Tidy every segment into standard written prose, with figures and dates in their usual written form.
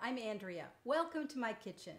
I'm Andrea. Welcome to my kitchen.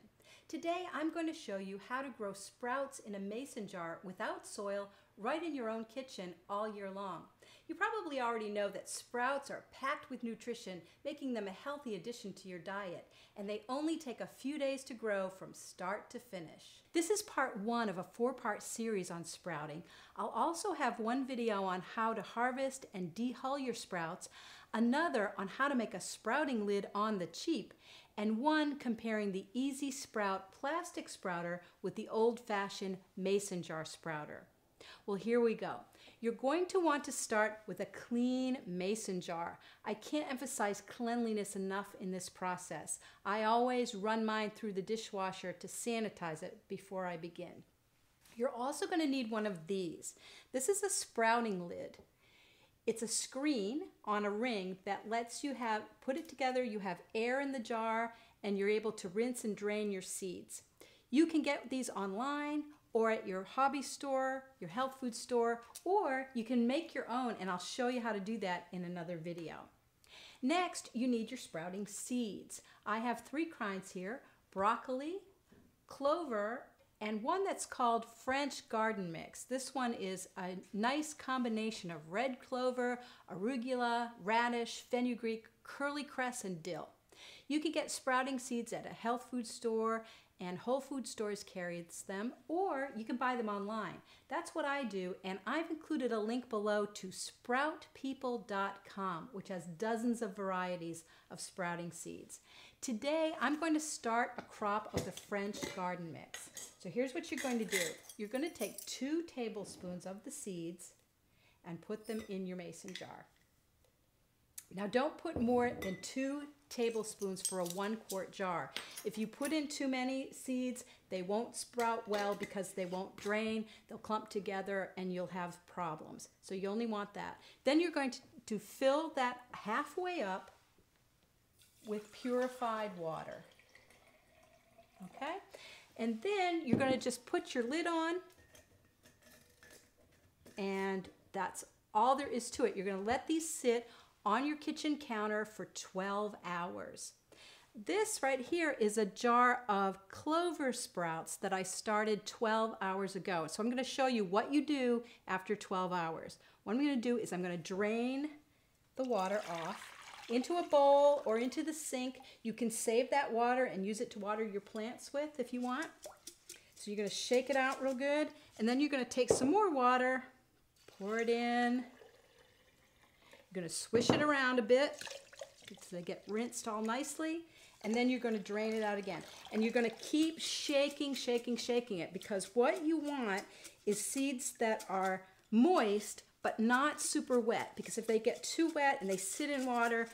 Today I'm going to show you how to grow sprouts in a mason jar without soil right in your own kitchen all year long. You probably already know that sprouts are packed with nutrition, making them a healthy addition to your diet, and they only take a few days to grow from start to finish. This is part one of a four-part series on sprouting. I'll also have one video on how to harvest and dehull your sprouts, another on how to make a sprouting lid on the cheap, and one comparing the Easy Sprout plastic sprouter with the old-fashioned mason jar sprouter. Well, here we go. You're going to want to start with a clean mason jar. I can't emphasize cleanliness enough in this process. I always run mine through the dishwasher to sanitize it before I begin. You're also going to need one of these. This is a sprouting lid. It's a screen on a ring that lets you put it together, you have air in the jar, and you're able to rinse and drain your seeds. You can get these online or at your hobby store, your health food store, or you can make your own, and I'll show you how to do that in another video. Next, you need your sprouting seeds. I have three kinds here: broccoli, clover, and one that's called French garden mix. This one is a nice combination of red clover, arugula, radish, fenugreek, curly cress, and dill. You can get sprouting seeds at a health food store, and Whole Food stores carries them, or you can buy them online. That's what I do, and I've included a link below to sproutpeople.com, which has dozens of varieties of sprouting seeds. Today, I'm going to start a crop of the French garden mix. So here's what you're going to do. You're going to take 2 tablespoons of the seeds and put them in your mason jar. Now don't put more than 2 tablespoons for a 1-quart jar. If you put in too many seeds, they won't sprout well because they won't drain, they'll clump together, and you'll have problems. So you only want that. Then you're going to fill that halfway up with purified water. Okay? And then you're going to just put your lid on, and that's all there is to it. You're going to let these sit on your kitchen counter for 12 hours. This right here is a jar of clover sprouts that I started 12 hours ago. So I'm going to show you what you do after 12 hours. What I'm going to do is I'm going to drain the water off into a bowl or into the sink. You can save that water and use it to water your plants with if you want. So you're going to shake it out real good, and then you're going to take some more water, pour it in. You're going to swish it around a bit so they get rinsed all nicely, and then you're going to drain it out again. And you're going to keep shaking, shaking, shaking it, because what you want is seeds that are moist but not super wet, because if they get too wet and they sit in water,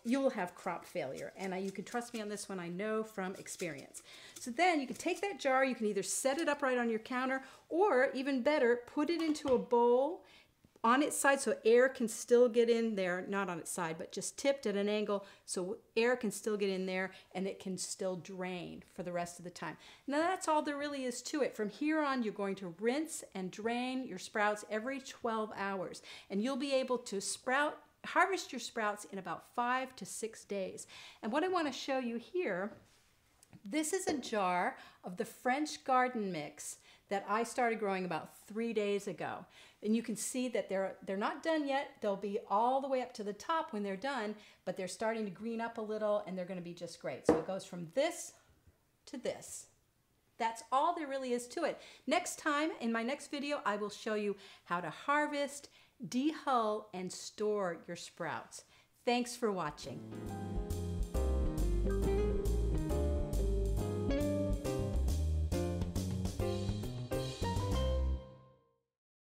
you'll have crop failure. And you can trust me on this one, I know from experience. So then you can take that jar, you can either set it up right on your counter, or even better, put it into a bowl on its side so air can still get in there, not on its side, but just tipped at an angle so air can still get in there and it can still drain for the rest of the time. Now that's all there really is to it. From here on, you're going to rinse and drain your sprouts every 12 hours, and you'll be able to harvest your sprouts in about 5 to 6 days. And what I want to show you here, this is a jar of the French garden mix that I started growing about 3 days ago. And you can see that they're not done yet. They'll be all the way up to the top when they're done, but they're starting to green up a little, and they're going to be just great. So it goes from this to this. That's all there really is to it. Next time, in my next video, I will show you how to harvest, dehull, and store your sprouts. Thanks for watching.